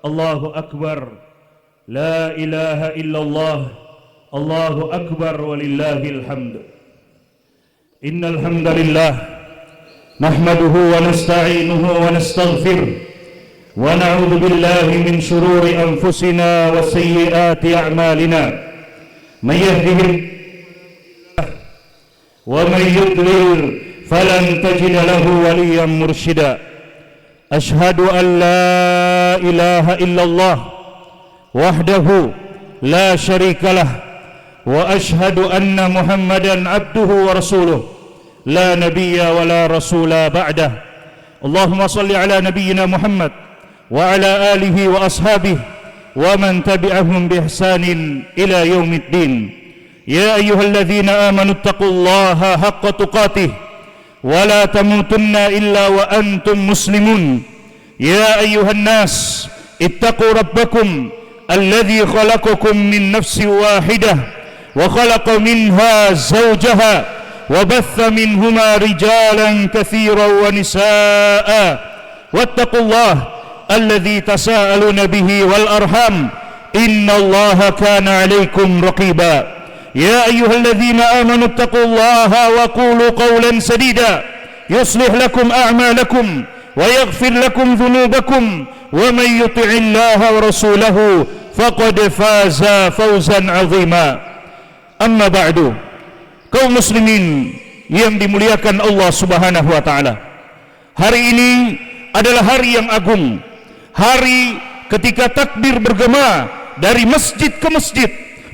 Allahu Akbar, la ilaha illallah, Allahu Akbar walillahil hamd. Innal hamdalillah nahmaduhu wa nasta'inuhu wa nastaghfiruh wa na'udzu billahi min shururi anfusina wa sayyiati a'malina. May yahdihillahu wa may yudlil falan tajid lahu waliyyan mursyida. Ashhadu an la ilaha illallah wahdahu la syarikalah wa ashhadu anna Muhammadan abduhu wa rasuluh la nabiyya wa la rasula ba'dah. Allahumma salli ala nabiyyina Muhammad wa ala alihi wa ashabihi wa man tabi'ahum bi ihsanin ila yaumiddin. Ya ayyuhalladzina amanu taqullaha haqqa tuqatih wa la tamutunna illa wa antum muslimun. Ya ayyuhan nas ittaqu rabbakum alladhi khalaqakum min nafsin wahidah wa khalaqa minha zawjaha wa batha minhuma rijalan katsiran wa nisaa'a wattaqullaha alladhi tasaaluna bihi wal arham innallaha kana 'alaykum raqiba. يا أيها الذين آمنوا اتقوا الله وقولوا قولا سديدا يصلح لكم أعمالكم ويغفر لكم ذنوبكم ومن يطع الله ورسوله فقد فاز فوزا عظيما. أما بعد, kaum muslimin yang dimuliakan Allah Subhanahu wa taala, hari ini adalah hari yang agung, hari ketika takbir bergema dari masjid ke masjid,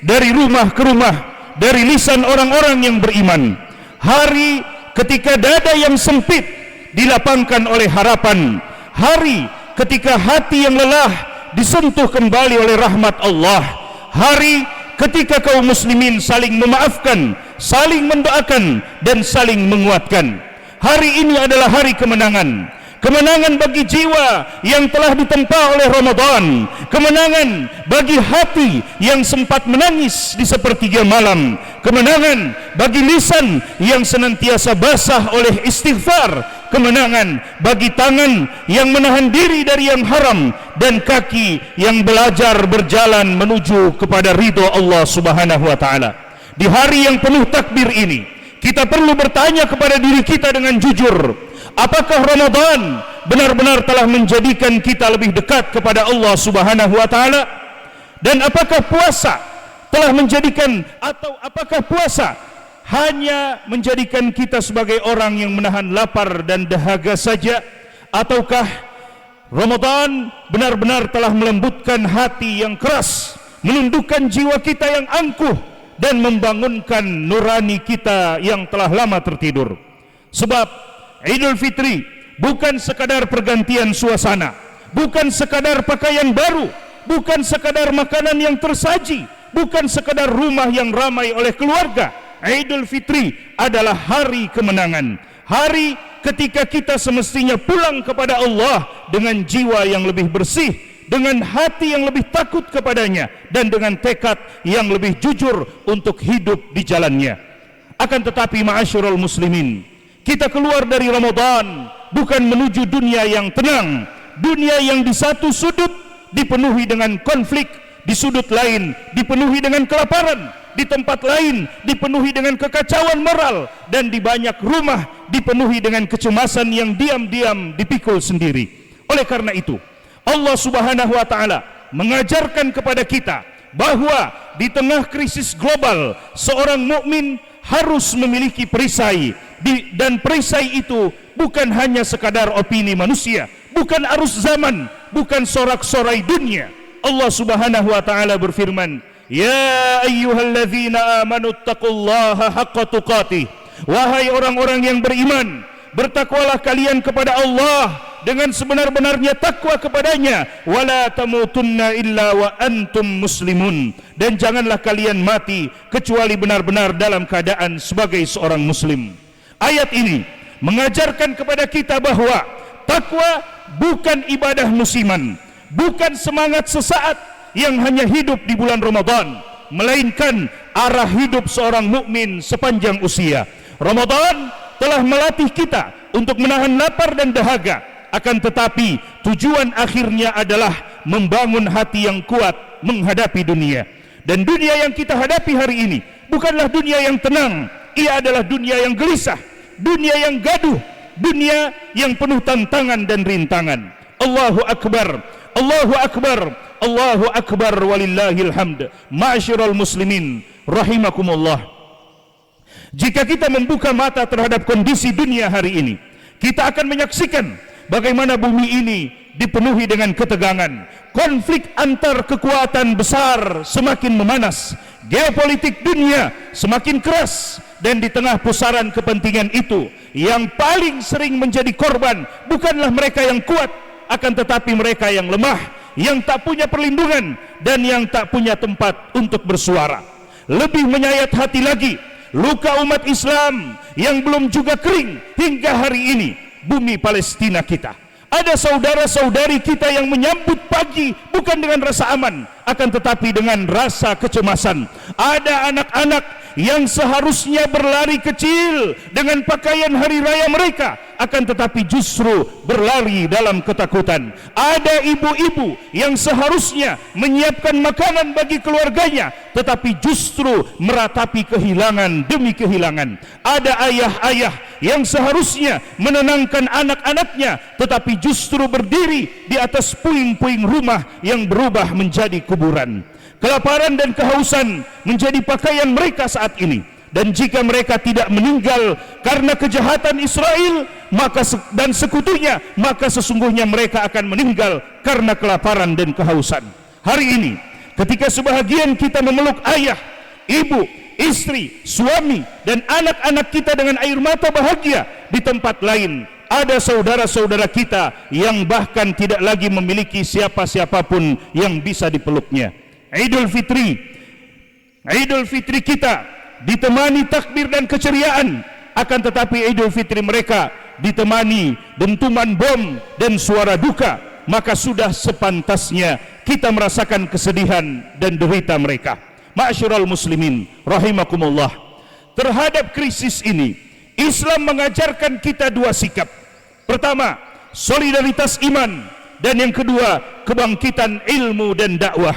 dari rumah ke rumah, dari lisan orang-orang yang beriman. Hari ketika dada yang sempit dilapangkan oleh harapan. Hari ketika hati yang lelah disentuh kembali oleh rahmat Allah. Hari ketika kaum muslimin saling memaafkan, saling mendoakan dan saling menguatkan. Hari ini adalah hari kemenangan. Kemenangan bagi jiwa yang telah ditempa oleh Ramadan. Kemenangan bagi hati yang sempat menangis di sepertiga malam. Kemenangan bagi lisan yang senantiasa basah oleh istighfar. Kemenangan bagi tangan yang menahan diri dari yang haram dan kaki yang belajar berjalan menuju kepada ridho Allah Subhanahu wa taala. Di hari yang penuh takbir ini, kita perlu bertanya kepada diri kita dengan jujur, apakah Ramadan benar-benar telah menjadikan kita lebih dekat kepada Allah Subhanahu wa taala? Dan apakah puasa telah menjadikan, atau apakah puasa hanya menjadikan kita sebagai orang yang menahan lapar dan dahaga saja? Ataukah Ramadan benar-benar telah melembutkan hati yang keras, menundukkan jiwa kita yang angkuh dan membangunkan nurani kita yang telah lama tertidur? Sebab Idul Fitri bukan sekadar pergantian suasana, bukan sekadar pakaian baru, bukan sekadar makanan yang tersaji, bukan sekadar rumah yang ramai oleh keluarga. Idul Fitri adalah hari kemenangan, hari ketika kita semestinya pulang kepada Allah dengan jiwa yang lebih bersih, dengan hati yang lebih takut kepadanya, dan dengan tekad yang lebih jujur untuk hidup di jalannya. Akan tetapi ma'asyiral muslimin, kita keluar dari Ramadan bukan menuju dunia yang tenang, dunia yang di satu sudut dipenuhi dengan konflik, di sudut lain dipenuhi dengan kelaparan, di tempat lain dipenuhi dengan kekacauan moral, dan di banyak rumah dipenuhi dengan kecemasan yang diam-diam dipikul sendiri. Oleh karena itu, Allah Subhanahu wa taala mengajarkan kepada kita bahwa di tengah krisis global, seorang mukmin harus memiliki perisai, dan perisai itu bukan hanya sekadar opini manusia, bukan arus zaman, bukan sorak-sorai dunia. Allah Subhanahu wa taala berfirman, ya ayyuhalladzina amanu taqullaha haqqa tuqatih. Wahai orang-orang yang beriman, bertakwalah kalian kepada Allah dengan sebenar-benarnya takwa kepadanya. Wala tamutunna illa wa antum muslimun. Dan janganlah kalian mati kecuali benar-benar dalam keadaan sebagai seorang muslim. Ayat ini mengajarkan kepada kita bahwa takwa bukan ibadah musiman, bukan semangat sesaat yang hanya hidup di bulan Ramadan, melainkan arah hidup seorang mukmin sepanjang usia. Ramadan telah melatih kita untuk menahan lapar dan dahaga, akan tetapi tujuan akhirnya adalah membangun hati yang kuat menghadapi dunia. Dan dunia yang kita hadapi hari ini bukanlah dunia yang tenang, ia adalah dunia yang gelisah, dunia yang gaduh, dunia yang penuh tantangan dan rintangan. Allahu Akbar, Allahu Akbar, Allahu Akbar walillahil hamd. Ma'asyiral muslimin rahimakumullah. Jika kita membuka mata terhadap kondisi dunia hari ini, kita akan menyaksikan bagaimana bumi ini dipenuhi dengan ketegangan. Konflik antar kekuatan besar semakin memanas, geopolitik dunia semakin keras, dan di tengah pusaran kepentingan itu, yang paling sering menjadi korban bukanlah mereka yang kuat, akan tetapi mereka yang lemah, yang tak punya perlindungan, dan yang tak punya tempat untuk bersuara. Lebih menyayat hati lagi, luka umat Islam yang belum juga kering hingga hari ini, bumi Palestina kita. Ada saudara-saudari kita yang menyambut pagi bukan dengan rasa aman, akan tetapi dengan rasa kecemasan. Ada anak-anak yang seharusnya berlari kecil dengan pakaian hari raya mereka, akan tetapi justru berlari dalam ketakutan. Ada ibu-ibu yang seharusnya menyiapkan makanan bagi keluarganya, tetapi justru meratapi kehilangan demi kehilangan. Ada ayah-ayah yang seharusnya menenangkan anak-anaknya, tetapi justru berdiri di atas puing-puing rumah yang berubah menjadi kuburan. Kelaparan dan kehausan menjadi pakaian mereka saat ini. Dan jika mereka tidak meninggal karena kejahatan Israel dan sekutunya, maka sesungguhnya mereka akan meninggal karena kelaparan dan kehausan. Hari ini, ketika sebahagian kita memeluk ayah, ibu, istri, suami, dan anak-anak kita dengan air mata bahagia, di tempat lain ada saudara-saudara kita yang bahkan tidak lagi memiliki siapa-siapapun yang bisa dipeluknya. Idul Fitri kita ditemani takbir dan keceriaan, akan tetapi Idul Fitri mereka ditemani dentuman bom dan suara duka. Maka sudah sepantasnya kita merasakan kesedihan dan derita mereka. Ma'asyiral muslimin rahimakumullah. Terhadap krisis ini, Islam mengajarkan kita dua sikap. Pertama, solidaritas iman, dan yang kedua, kebangkitan ilmu dan dakwah.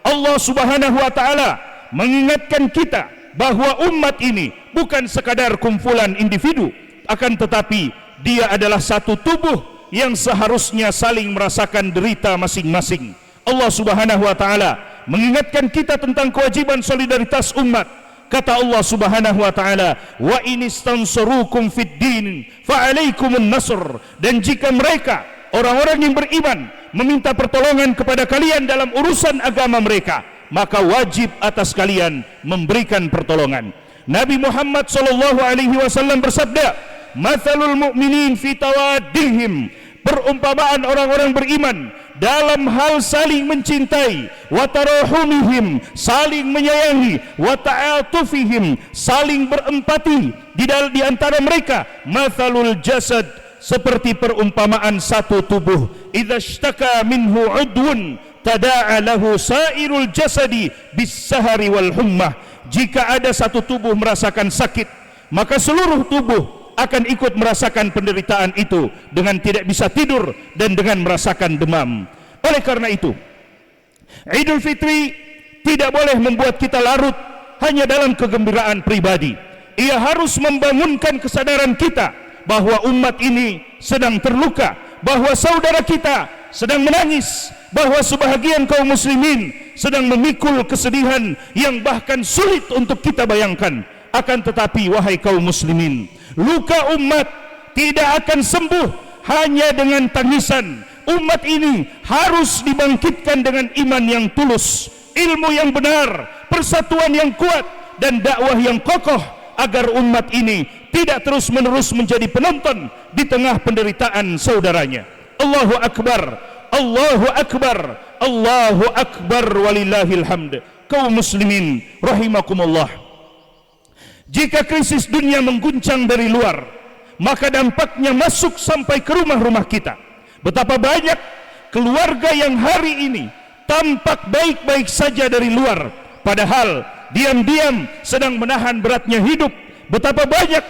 Allah Subhanahu wa taala mengingatkan kita bahwa umat ini bukan sekadar kumpulan individu, akan tetapi dia adalah satu tubuh yang seharusnya saling merasakan derita masing-masing. Allah Subhanahu wa taala mengingatkan kita tentang kewajiban solidaritas umat. Kata Allah Subhanahu wa taala, "Wa inistansurukum fid din fa alaikumun nasr." Dan jika mereka, orang-orang yang beriman, meminta pertolongan kepada kalian dalam urusan agama mereka, maka wajib atas kalian memberikan pertolongan. Nabi Muhammad SAW bersabda, "Mathalul mu'minin fi tawaddihim." Perumpamaan orang-orang beriman dalam hal saling mencintai, wa tarahumihim, saling menyayangi, wa ta'atufihim, saling berempati di antara mereka, mathalul jasad, seperti perumpamaan satu tubuh, idza ishtaka minhu udwun tada'a lahu sairul jasadi bis-sahari wal hummah. Jika ada satu tubuh merasakan sakit, maka seluruh tubuh akan ikut merasakan penderitaan itu dengan tidak bisa tidur dan dengan merasakan demam. Oleh karena itu, Idul Fitri tidak boleh membuat kita larut hanya dalam kegembiraan pribadi. Ia harus membangunkan kesadaran kita bahwa umat ini sedang terluka, bahwa saudara kita sedang menangis, bahwa sebahagian kaum muslimin sedang memikul kesedihan yang bahkan sulit untuk kita bayangkan. Akan tetapi wahai kaum muslimin, luka umat tidak akan sembuh hanya dengan tangisan. Umat ini harus dibangkitkan dengan iman yang tulus, ilmu yang benar, persatuan yang kuat, dan dakwah yang kokoh, agar umat ini tidak terus-menerus menjadi penonton di tengah penderitaan saudaranya. Allahu Akbar, Allahu Akbar, Allahu Akbar walillahil hamd. Kaum muslimin rahimakumullah. Jika krisis dunia mengguncang dari luar, maka dampaknya masuk sampai ke rumah-rumah kita. Betapa banyak keluarga yang hari ini tampak baik-baik saja dari luar, padahal diam-diam sedang menahan beratnya hidup. Betapa banyak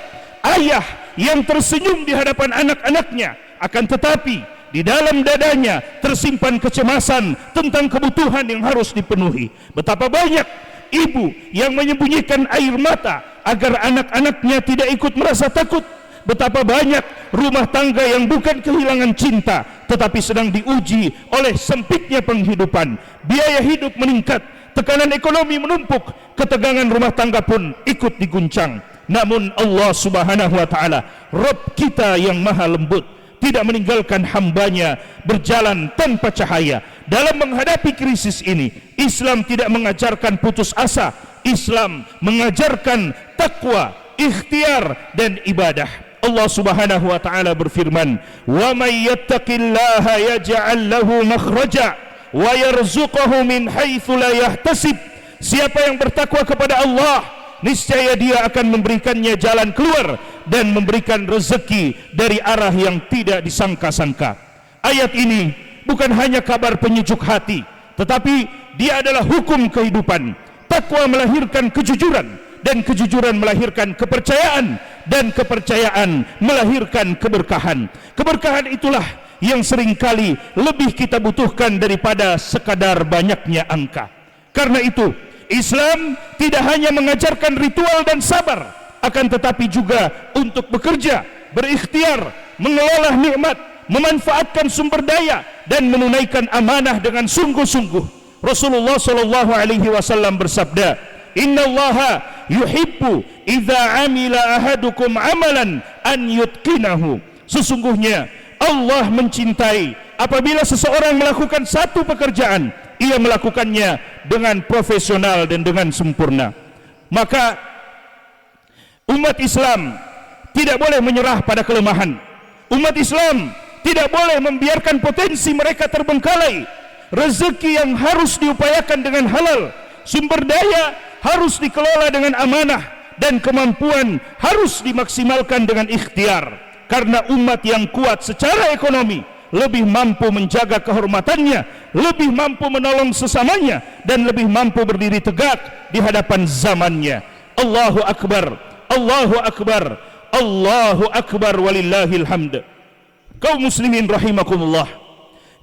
ayah yang tersenyum di hadapan anak-anaknya, akan tetapi di dalam dadanya tersimpan kecemasan tentang kebutuhan yang harus dipenuhi. Betapa banyak ibu yang menyembunyikan air mata agar anak-anaknya tidak ikut merasa takut. Betapa banyak rumah tangga yang bukan kehilangan cinta, tetapi sedang diuji oleh sempitnya penghidupan. Biaya hidup meningkat, tekanan ekonomi menumpuk, ketegangan rumah tangga pun ikut diguncang. Namun Allah Subhanahu wa ta'ala, Rabb kita yang maha lembut, tidak meninggalkan hambanya berjalan tanpa cahaya. Dalam menghadapi krisis ini, Islam tidak mengajarkan putus asa. Islam mengajarkan takwa, ikhtiar dan ibadah. Allah Subhanahu wa ta'ala berfirman, "Wa may yattaqillaha yaj'al lahu makhraja wa yarzuqhu min haitsu la yahtasib." Siapa yang bertakwa kepada Allah, niscaya dia akan memberikannya jalan keluar dan memberikan rezeki dari arah yang tidak disangka-sangka. Ayat ini bukan hanya kabar penyejuk hati, tetapi dia adalah hukum kehidupan. Takwa melahirkan kejujuran, dan kejujuran melahirkan kepercayaan, dan kepercayaan melahirkan keberkahan. Keberkahan itulah yang seringkali lebih kita butuhkan daripada sekadar banyaknya angka. Karena itu, Islam tidak hanya mengajarkan ritual dan sabar, akan tetapi juga untuk bekerja, berikhtiar, mengelola nikmat, memanfaatkan sumber daya, dan menunaikan amanah dengan sungguh-sungguh. Rasulullah sallallahu alaihi wasallam bersabda, "Innallaha yuhibbu idza amila ahadukum amalan an yutqinahu." Sesungguhnya Allah mencintai apabila seseorang melakukan satu pekerjaan, ia melakukannya dengan profesional dan dengan sempurna. Maka umat Islam tidak boleh menyerah pada kelemahan. Umat Islam tidak boleh membiarkan potensi mereka terbengkalai. Rezeki yang harus diupayakan dengan halal, sumber daya harus dikelola dengan amanah, dan kemampuan harus dimaksimalkan dengan ikhtiar. Karena umat yang kuat secara ekonomi lebih mampu menjaga kehormatannya, lebih mampu menolong sesamanya, dan lebih mampu berdiri tegak di hadapan zamannya. Allahu Akbar, Allahu Akbar, Allahu Akbar, walillahil hamd. Kaum muslimin rahimakumullah,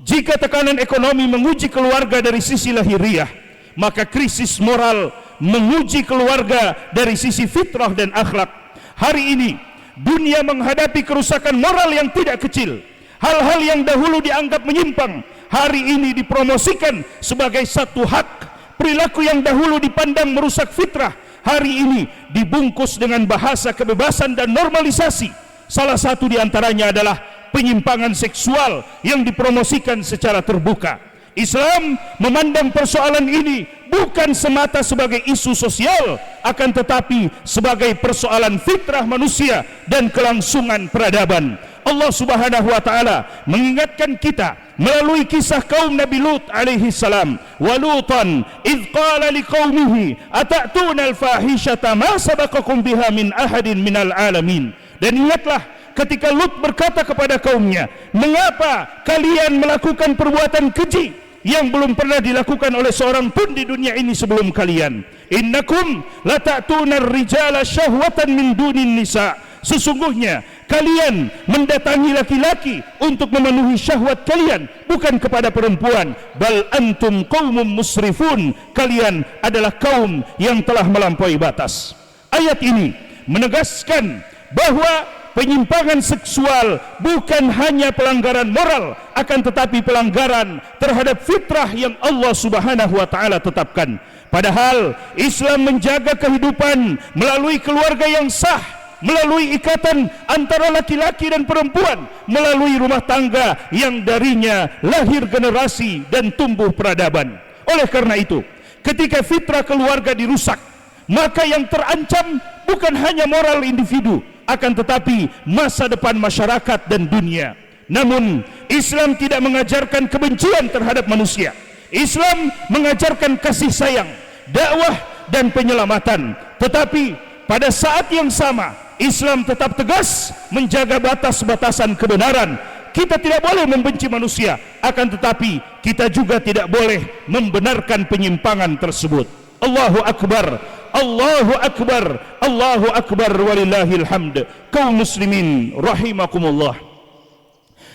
jika tekanan ekonomi menguji keluarga dari sisi lahiriah, maka krisis moral menguji keluarga dari sisi fitrah dan akhlak. Hari ini dunia menghadapi kerusakan moral yang tidak kecil. Hal-hal yang dahulu dianggap menyimpang, hari ini dipromosikan sebagai satu hak. Perilaku yang dahulu dipandang merusak fitrah, hari ini dibungkus dengan bahasa kebebasan dan normalisasi. Salah satu diantaranya adalah penyimpangan seksual yang dipromosikan secara terbuka. Islam memandang persoalan ini bukan semata sebagai isu sosial, akan tetapi sebagai persoalan fitrah manusia dan kelangsungan peradaban. Allah Subhanahu wa ta'ala mengingatkan kita melalui kisah kaum Nabi Lut alaihi salam. Wa Lutan idh qala liqaumihi atatuna al-fahishata ma sabaqakum biha min ahadin minal alamin. Dan ingatlah ketika Lut berkata kepada kaumnya, "Mengapa kalian melakukan perbuatan keji yang belum pernah dilakukan oleh seorang pun di dunia ini sebelum kalian? Innakum lata'tuna ar-rijala syahwatan min dunin nisa." Sesungguhnya kalian mendatangi laki-laki untuk memenuhi syahwat kalian, bukan kepada perempuan. Bal antum qaumun musrifun. Kalian adalah kaum yang telah melampaui batas. Ayat ini menegaskan bahwa penyimpangan seksual bukan hanya pelanggaran moral, akan tetapi pelanggaran terhadap fitrah yang Allah Subhanahu wa ta'ala tetapkan. Padahal Islam menjaga kehidupan melalui keluarga yang sah, melalui ikatan antara laki-laki dan perempuan, melalui rumah tangga yang darinya lahir generasi dan tumbuh peradaban. Oleh karena itu, ketika fitrah keluarga dirusak, maka yang terancam bukan hanya moral individu, akan tetapi masa depan masyarakat dan dunia. Namun Islam tidak mengajarkan kebencian terhadap manusia. Islam mengajarkan kasih sayang, dakwah dan penyelamatan. Tetapi pada saat yang sama, Islam tetap tegas menjaga batas-batasan kebenaran. Kita tidak boleh membenci manusia, akan tetapi kita juga tidak boleh membenarkan penyimpangan tersebut. Allahu Akbar, Allahu Akbar, Allahu Akbar, walillahil hamd. Kaum muslimin rahimakumullah,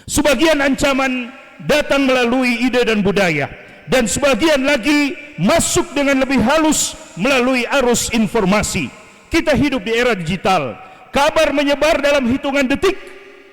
Sebagian ancaman datang melalui ide dan budaya, dan sebagian lagi masuk dengan lebih halus melalui arus informasi. Kita hidup di era digital. Kabar menyebar dalam hitungan detik,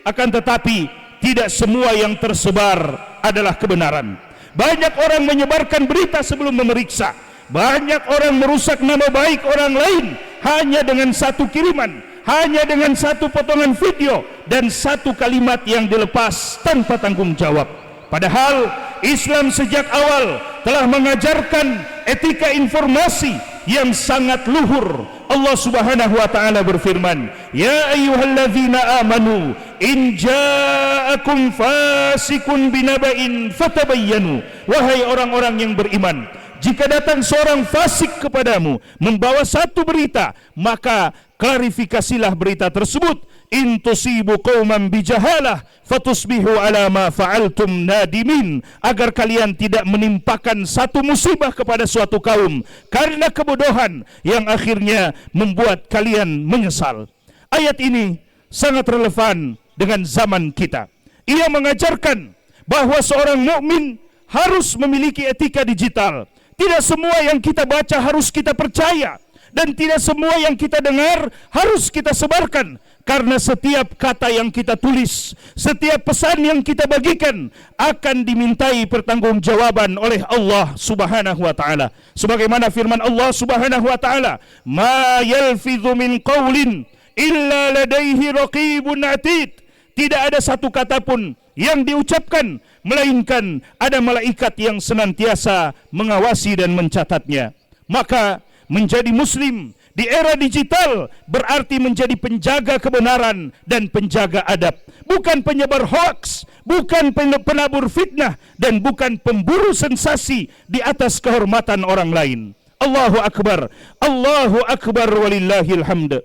akan tetapi tidak semua yang tersebar adalah kebenaran. Banyak orang menyebarkan berita sebelum memeriksa. Banyak orang merusak nama baik orang lain hanya dengan satu kiriman, hanya dengan satu potongan video dan satu kalimat yang dilepas tanpa tanggung jawab. Padahal Islam sejak awal telah mengajarkan etika informasi yang sangat luhur. Allah Subhanahu wa taala berfirman, "Ya ayyuhalladzina amanu in ja'akum fasikun binaba'in fatabayyanu." Wahai orang-orang yang beriman, jika datang seorang fasik kepadamu membawa satu berita, maka klarifikasilah berita tersebut. In tusibu qauman bijahalah fatusbihu ala ma fa'altum nadimin, agar kalian tidak menimpakan satu musibah kepada suatu kaum karena kebodohan yang akhirnya membuat kalian menyesal. Ayat ini sangat relevan dengan zaman kita. Ia mengajarkan bahwa seorang mukmin harus memiliki etika digital. Tidak semua yang kita baca harus kita percaya, dan tidak semua yang kita dengar harus kita sebarkan. Karena setiap kata yang kita tulis, setiap pesan yang kita bagikan akan dimintai pertanggungjawaban oleh Allah Subhanahu wa taala. Sebagaimana firman Allah Subhanahu wa taala, "Ma yalfidhu min qaulin illa ladaihi raqibun atid." Tidak ada satu kata pun yang diucapkan melainkan ada malaikat yang senantiasa mengawasi dan mencatatnya. Maka menjadi muslim di era digital berarti menjadi penjaga kebenaran dan penjaga adab, bukan penyebar hoaks, bukan penabur fitnah, dan bukan pemburu sensasi di atas kehormatan orang lain. Allahu Akbar, Allahu Akbar walillahil hamd.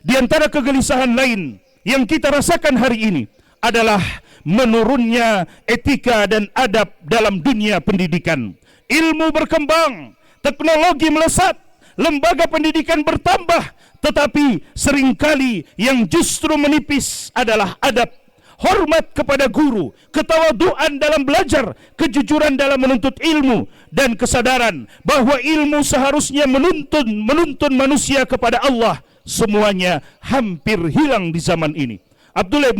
Di antara kegelisahan lain yang kita rasakan hari ini adalah menurunnya etika dan adab dalam dunia pendidikan. Ilmu berkembang, teknologi melesat, lembaga pendidikan bertambah, tetapi seringkali yang justru menipis adalah adab, hormat kepada guru, ketawaduan dalam belajar, kejujuran dalam menuntut ilmu, dan kesadaran bahwa ilmu seharusnya menuntun manusia kepada Allah. Semuanya hampir hilang di zaman ini. Abdullah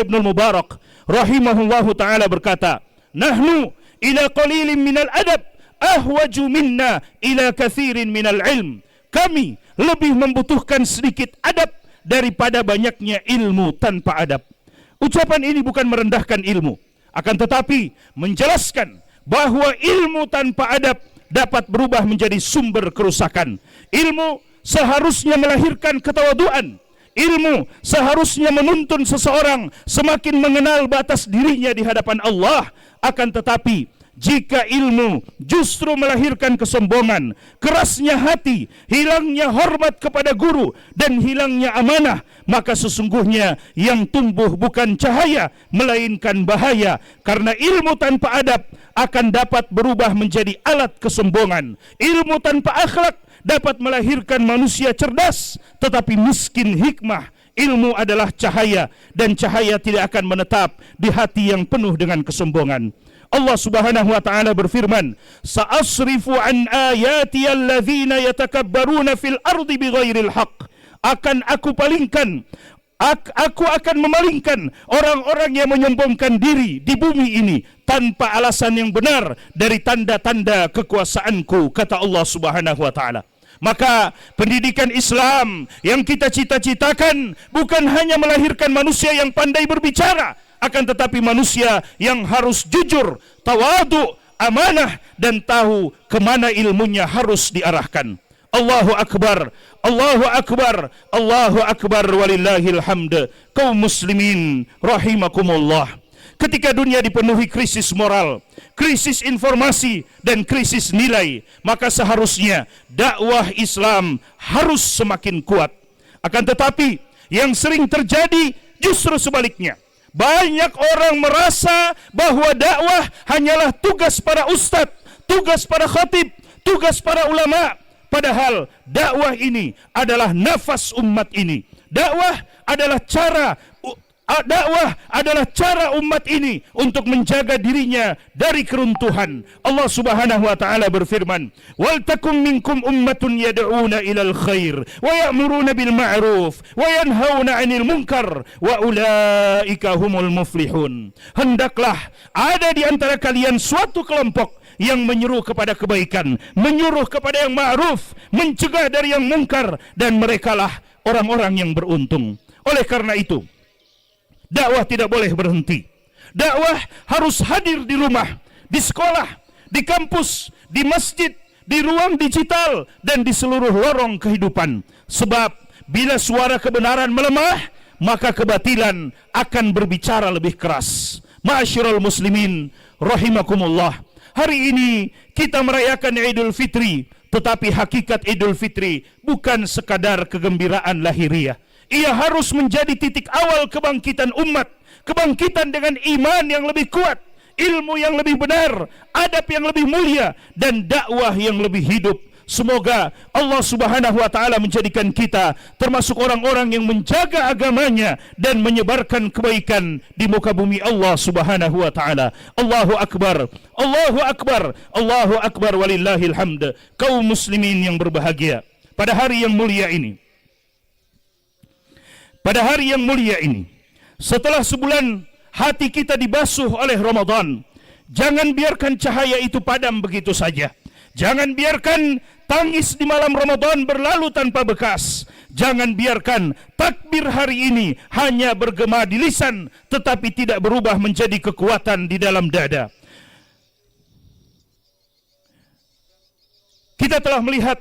ibn Mubarak rahimahullahu ta'ala berkata, "Nahnu ila qalilin minal adab ahwaju minna ila kathirin minal ilm." Kami lebih membutuhkan sedikit adab daripada banyaknya ilmu tanpa adab. Ucapan ini bukan merendahkan ilmu, akan tetapi menjelaskan bahwa ilmu tanpa adab dapat berubah menjadi sumber kerusakan. Ilmu seharusnya melahirkan ketawaduan. Ilmu seharusnya menuntun seseorang semakin mengenal batas dirinya di hadapan Allah. Akan tetapi jika ilmu justru melahirkan kesombongan, kerasnya hati, hilangnya hormat kepada guru, dan hilangnya amanah, maka sesungguhnya yang tumbuh bukan cahaya melainkan bahaya. Karena ilmu tanpa adab akan dapat berubah menjadi alat kesombongan. Ilmu tanpa akhlak dapat melahirkan manusia cerdas tetapi miskin hikmah. Ilmu adalah cahaya, dan cahaya tidak akan menetap di hati yang penuh dengan kesombongan. Allah Subhanahu wa taala berfirman, "Sa'asrifu an ayati alladzina yatakabbaruna fil ardi bighairil haqq." Aku akan memalingkan orang-orang yang menyombongkan diri di bumi ini tanpa alasan yang benar dari tanda-tanda kekuasaanku, kata Allah Subhanahu wa taala. Maka pendidikan Islam yang kita cita-citakan bukan hanya melahirkan manusia yang pandai berbicara, akan tetapi manusia yang harus jujur, tawadu, amanah, dan tahu kemana ilmunya harus diarahkan. Allahu Akbar, Allahu Akbar, Allahu Akbar walillahil hamd. Kaum muslimin rahimakumullah. Ketika dunia dipenuhi krisis moral, krisis informasi, dan krisis nilai, maka seharusnya dakwah Islam harus semakin kuat. Akan tetapi yang sering terjadi justru sebaliknya. Banyak orang merasa bahwa dakwah hanyalah tugas para ustadz, tugas para khatib, tugas para ulama. Padahal dakwah ini adalah nafas umat ini. Dakwah adalah cara Dakwah adalah cara umat ini untuk menjaga dirinya dari keruntuhan. Allah Subhanahu wa taala berfirman, "Wal takum minkum ummatun yad'una ilal khair wa ya'muruna bil ma'ruf wa yanhauna 'anil munkar wa ulaika humul muflihun." Hendaklah ada di antara kalian suatu kelompok yang menyeru kepada kebaikan, menyuruh kepada yang ma'ruf, mencegah dari yang mungkar, dan merekalah orang-orang yang beruntung. Oleh karena itu, dakwah tidak boleh berhenti. Dakwah harus hadir di rumah, di sekolah, di kampus, di masjid, di ruang digital, dan di seluruh lorong kehidupan. Sebab bila suara kebenaran melemah, maka kebatilan akan berbicara lebih keras. Ma'asyiral muslimin rahimakumullah. Hari ini kita merayakan Idul Fitri, tetapi hakikat Idul Fitri bukan sekadar kegembiraan lahiriah. Ia harus menjadi titik awal kebangkitan umat, kebangkitan dengan iman yang lebih kuat, ilmu yang lebih benar, adab yang lebih mulia, dan dakwah yang lebih hidup. Semoga Allah Subhanahu wa taala menjadikan kita termasuk orang-orang yang menjaga agamanya dan menyebarkan kebaikan di muka bumi Allah Subhanahu wa taala. Allahu akbar. Allahu akbar. Allahu akbar walillahil hamd. Kaum muslimin yang berbahagia, pada hari yang mulia ini, setelah sebulan hati kita dibasuh oleh Ramadan, jangan biarkan cahaya itu padam begitu saja. Jangan biarkan tangis di malam Ramadan berlalu tanpa bekas. Jangan biarkan takbir hari ini hanya bergema di lisan, tetapi tidak berubah menjadi kekuatan di dalam dada. Kita telah melihat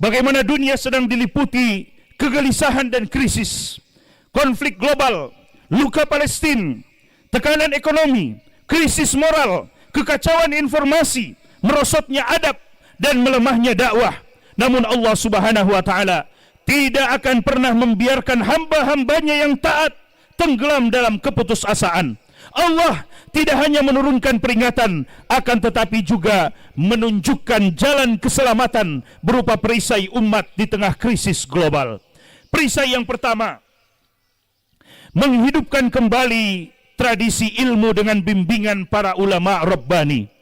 bagaimana dunia sedang diliputi kegelisahan dan krisis. Konflik global, luka Palestina, tekanan ekonomi, krisis moral, kekacauan informasi, merosotnya adab, dan melemahnya dakwah. Namun Allah Subhanahu wa taala tidak akan pernah membiarkan hamba-hambanya yang taat tenggelam dalam keputusasaan. Allah tidak hanya menurunkan peringatan, akan tetapi juga menunjukkan jalan keselamatan berupa perisai umat di tengah krisis global. Perisai yang pertama, menghidupkan kembali tradisi ilmu dengan bimbingan para ulama Rabbani.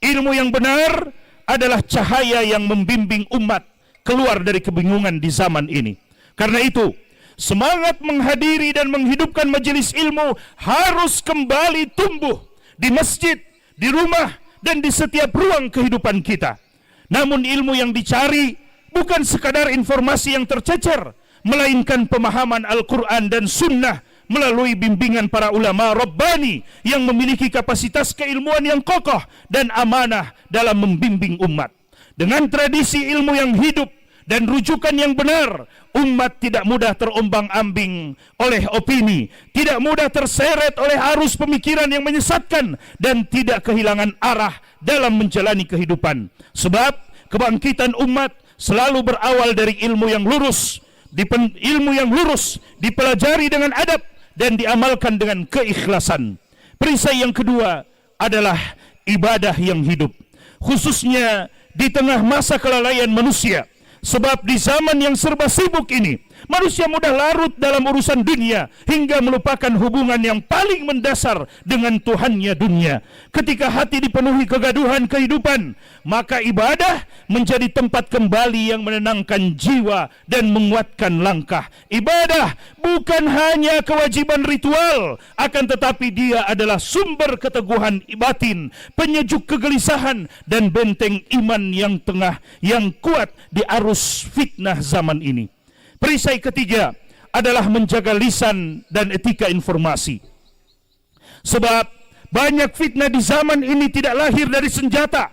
Ilmu yang benar adalah cahaya yang membimbing umat keluar dari kebingungan di zaman ini. Karena itu, semangat menghadiri dan menghidupkan majelis ilmu harus kembali tumbuh di masjid, di rumah, dan di setiap ruang kehidupan kita. Namun ilmu yang dicari bukan sekadar informasi yang tercecer, melainkan pemahaman Al-Quran dan Sunnah melalui bimbingan para ulama Rabbani yang memiliki kapasitas keilmuan yang kokoh dan amanah dalam membimbing umat. Dengan tradisi ilmu yang hidup dan rujukan yang benar, umat tidak mudah terombang-ambing oleh opini, tidak mudah terseret oleh arus pemikiran yang menyesatkan, dan tidak kehilangan arah dalam menjalani kehidupan. Sebab kebangkitan umat selalu berawal dari ilmu yang lurus, dipelajari dengan adab, dan diamalkan dengan keikhlasan. Perisai yang kedua adalah ibadah yang hidup, khususnya di tengah masa kelalaian manusia. Sebab di zaman yang serba sibuk ini, manusia mudah larut dalam urusan dunia hingga melupakan hubungan yang paling mendasar dengan Tuhannya dunia. Ketika hati dipenuhi kegaduhan kehidupan, maka ibadah menjadi tempat kembali yang menenangkan jiwa dan menguatkan langkah. Ibadah bukan hanya kewajiban ritual, akan tetapi dia adalah sumber keteguhan batin, penyejuk kegelisahan, dan benteng iman yang kuat di arus fitnah zaman ini. Perisai ketiga adalah menjaga lisan dan etika informasi. Sebab banyak fitnah di zaman ini tidak lahir dari senjata,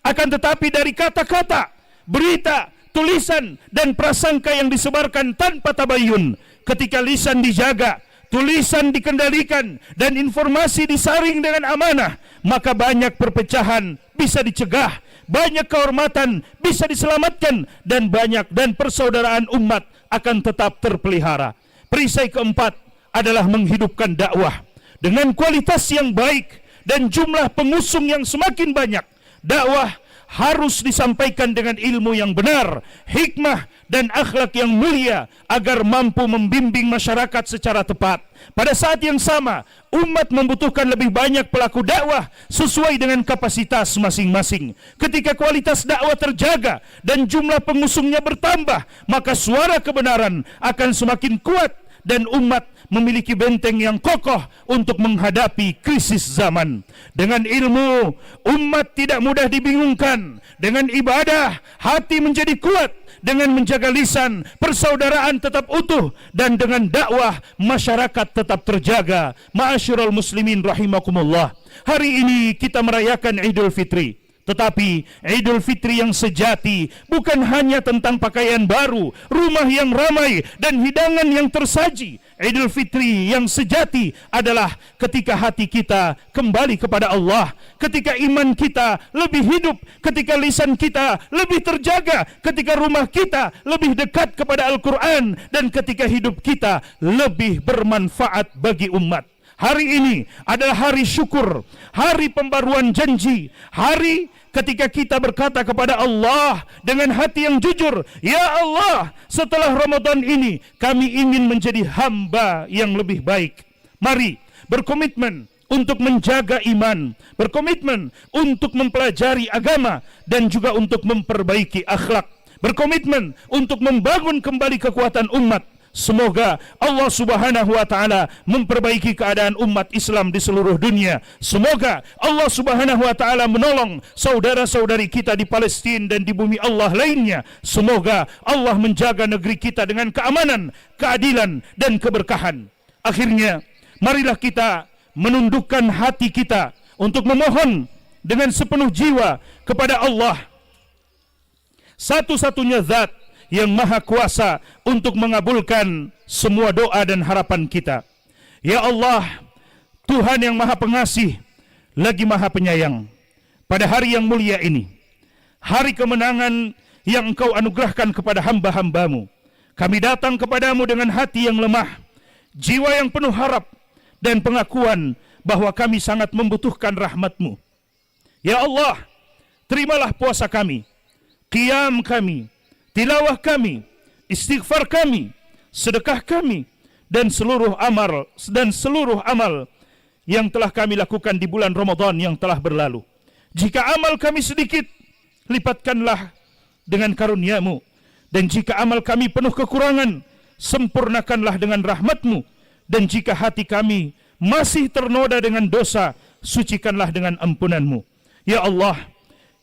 akan tetapi dari kata-kata, berita, tulisan, dan prasangka yang disebarkan tanpa tabayun. Ketika lisan dijaga, tulisan dikendalikan, dan informasi disaring dengan amanah, maka banyak perpecahan bisa dicegah, banyak kehormatan bisa diselamatkan, dan persaudaraan umat akan tetap terpelihara. Perisai keempat adalah menghidupkan dakwah dengan kualitas yang baik dan jumlah pengusung yang semakin banyak. Dakwah harus disampaikan dengan ilmu yang benar, hikmah dan akhlak yang mulia agar mampu membimbing masyarakat secara tepat. Pada saat yang sama, umat membutuhkan lebih banyak pelaku dakwah sesuai dengan kapasitas masing-masing. Ketika kualitas dakwah terjaga dan jumlah pengusungnya bertambah, maka suara kebenaran akan semakin kuat dan umat memiliki benteng yang kokoh untuk menghadapi krisis zaman. Dengan ilmu, umat tidak mudah dibingungkan. Dengan ibadah, hati menjadi kuat. Dengan menjaga lisan, persaudaraan tetap utuh. Dan dengan dakwah, masyarakat tetap terjaga. Ma'asyiral muslimin rahimakumullah. Hari ini kita merayakan Idul Fitri. Tetapi Idul Fitri yang sejati bukan hanya tentang pakaian baru, rumah yang ramai, dan hidangan yang tersaji. Idul Fitri yang sejati adalah ketika hati kita kembali kepada Allah, ketika iman kita lebih hidup, ketika lisan kita lebih terjaga, ketika rumah kita lebih dekat kepada Al-Quran, dan ketika hidup kita lebih bermanfaat bagi umat. Hari ini adalah hari syukur, hari pembaruan janji, hari ketika kita berkata kepada Allah dengan hati yang jujur, ya Allah, setelah Ramadan ini kami ingin menjadi hamba yang lebih baik. Mari berkomitmen untuk menjaga iman, berkomitmen untuk mempelajari agama, dan juga untuk memperbaiki akhlak, berkomitmen untuk membangun kembali kekuatan umat. Semoga Allah Subhanahu wa taala memperbaiki keadaan umat Islam di seluruh dunia. Semoga Allah Subhanahu wa taala menolong saudara-saudari kita di Palestina dan di bumi Allah lainnya. Semoga Allah menjaga negeri kita dengan keamanan, keadilan, dan keberkahan. Akhirnya, marilah kita menundukkan hati kita untuk memohon dengan sepenuh jiwa kepada Allah, satu-satunya zat yang maha kuasa untuk mengabulkan semua doa dan harapan kita. Ya Allah, Tuhan yang maha pengasih lagi maha penyayang, pada hari yang mulia ini, hari kemenangan yang Engkau anugerahkan kepada hamba-hambamu, kami datang kepadamu dengan hati yang lemah, jiwa yang penuh harap, dan pengakuan bahwa kami sangat membutuhkan rahmat-Mu. Ya Allah, terimalah puasa kami, qiyam kami, tilawah kami, istighfar kami, sedekah kami, dan seluruh amal yang telah kami lakukan di bulan Ramadan yang telah berlalu. Jika amal kami sedikit, lipatkanlah dengan karunia-Mu, dan jika amal kami penuh kekurangan, sempurnakanlah dengan rahmat-Mu, dan jika hati kami masih ternoda dengan dosa, sucikanlah dengan ampunan-Mu. Ya Allah,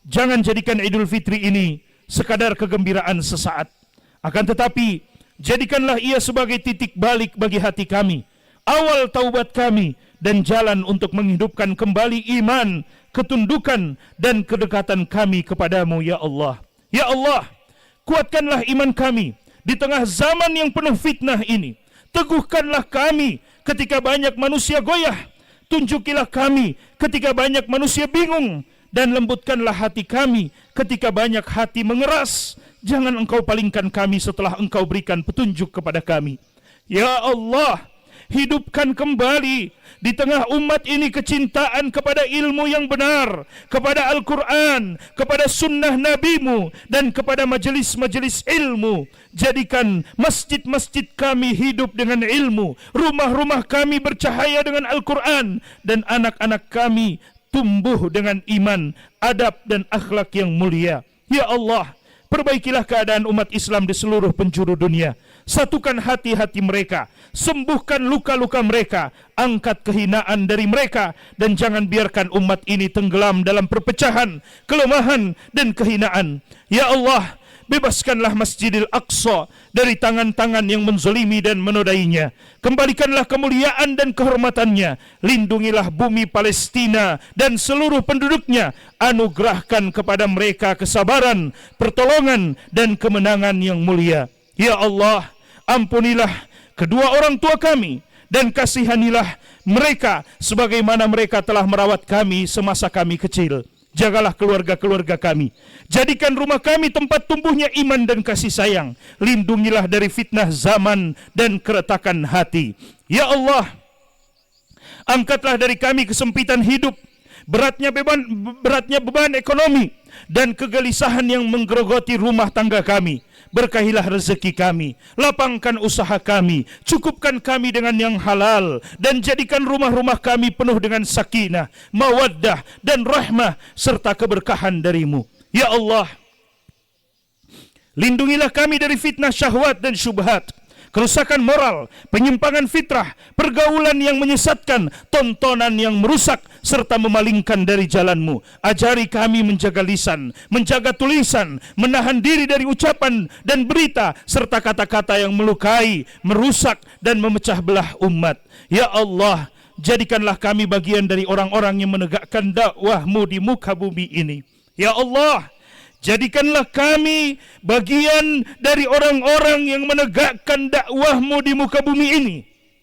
jangan jadikan Idul Fitri ini sekadar kegembiraan sesaat, akan tetapi jadikanlah ia sebagai titik balik bagi hati kami, awal taubat kami, dan jalan untuk menghidupkan kembali iman, ketundukan, dan kedekatan kami kepadamu. Ya Allah, ya Allah, kuatkanlah iman kami di tengah zaman yang penuh fitnah ini. Teguhkanlah kami ketika banyak manusia goyah, tunjukilah kami ketika banyak manusia bingung, dan lembutkanlah hati kami ketika banyak hati mengeras. Jangan Engkau palingkan kami setelah Engkau berikan petunjuk kepada kami. Ya Allah, hidupkan kembali di tengah umat ini kecintaan kepada ilmu yang benar, kepada Al-Quran, kepada sunnah Nabi-Mu, dan kepada majelis-majelis ilmu. Jadikan masjid-masjid kami hidup dengan ilmu, rumah-rumah kami bercahaya dengan Al-Quran, dan anak-anak kami tumbuh dengan iman, adab, dan akhlak yang mulia. Ya Allah, perbaikilah keadaan umat Islam di seluruh penjuru dunia. Satukan hati-hati mereka, sembuhkan luka-luka mereka, angkat kehinaan dari mereka, dan jangan biarkan umat ini tenggelam dalam perpecahan, kelemahan, dan kehinaan. Ya Allah, bebaskanlah Masjidil Aqsa dari tangan-tangan yang menzalimi dan menodainya. Kembalikanlah kemuliaan dan kehormatannya. Lindungilah bumi Palestina dan seluruh penduduknya. Anugerahkan kepada mereka kesabaran, pertolongan, dan kemenangan yang mulia. Ya Allah, ampunilah kedua orang tua kami, dan kasihanilah mereka sebagaimana mereka telah merawat kami semasa kami kecil. Jagalah keluarga-keluarga kami. Jadikan rumah kami tempat tumbuhnya iman dan kasih sayang. Lindungilah dari fitnah zaman dan keretakan hati. Ya Allah, angkatlah dari kami kesempitan hidup, beratnya beban ekonomi, dan kegelisahan yang menggerogoti rumah tangga kami. Berkahilah rezeki kami, lapangkan usaha kami, cukupkan kami dengan yang halal, dan jadikan rumah-rumah kami penuh dengan sakinah, mawaddah, dan rahmah, serta keberkahan darimu. Ya Allah, lindungilah kami dari fitnah syahwat dan syubhat, kerusakan moral, penyimpangan fitrah, pergaulan yang menyesatkan, tontonan yang merusak, serta memalingkan dari jalanmu. Ajari kami menjaga lisan, menjaga tulisan, menahan diri dari ucapan dan berita, serta kata-kata yang melukai, merusak, dan memecah belah umat. Ya Allah, jadikanlah kami bagian dari orang-orang yang menegakkan dakwah-Mu di muka bumi ini. Ya Allah, jadikanlah kami bagian dari orang-orang yang menegakkan dakwah-Mu di muka bumi ini.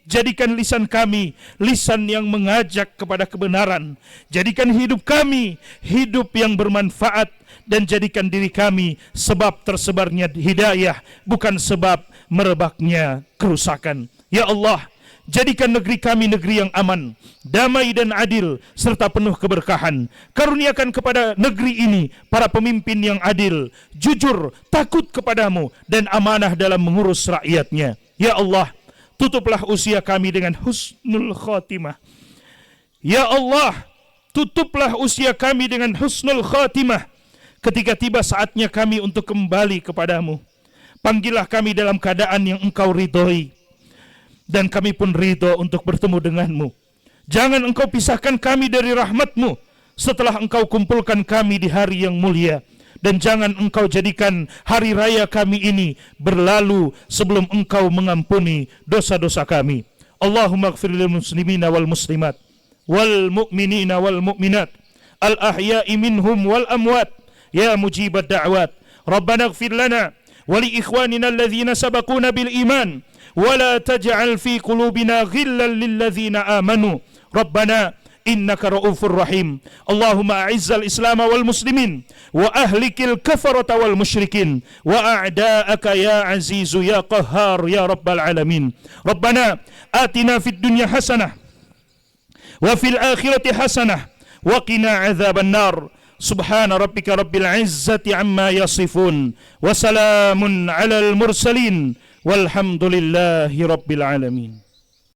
Jadikan lisan kami lisan yang mengajak kepada kebenaran. Jadikan hidup kami hidup yang bermanfaat, dan jadikan diri kami sebab tersebarnya hidayah, bukan sebab merebaknya kerusakan. Ya Allah, jadikan negeri kami negeri yang aman, damai dan adil, serta penuh keberkahan. Karuniakan kepada negeri ini para pemimpin yang adil, jujur, takut kepadamu, dan amanah dalam mengurus rakyatnya. Ya Allah, tutuplah usia kami dengan husnul khatimah. Ya Allah, tutuplah usia kami dengan husnul khatimah. Ketika tiba saatnya kami untuk kembali kepadamu, panggillah kami dalam keadaan yang Engkau ridhoi, dan kami pun ridho untuk bertemu denganmu. Jangan Engkau pisahkan kami dari rahmat-Mu setelah Engkau kumpulkan kami di hari yang mulia. Dan jangan Engkau jadikan hari raya kami ini berlalu sebelum Engkau mengampuni dosa-dosa kami. Allahumma ighfir lil muslimina wal muslimat, wal mu'minina wal mu'minat, al ahya'i minhum wal amwat, ya mujibad da'wat. Rabbana ighfir lana wa li ikhwanina alladhina sabaquna bil iman, ولا تجعل في قلوبنا غلا للذين آمنوا ربنا إنك رؤوف رحيم. اللهم أعز الإسلام والمسلمين وأهلك الكفرة والمشركين وأعداءك يا عزيز يا قهار يا رب العالمين. ربنا آتنا في الدنيا حسنة وفي الآخرة حسنة وقنا عذاب النار. سبحان ربك رب العزة عما يصفون وسلام على المرسلين والحمد لله رب العالمين.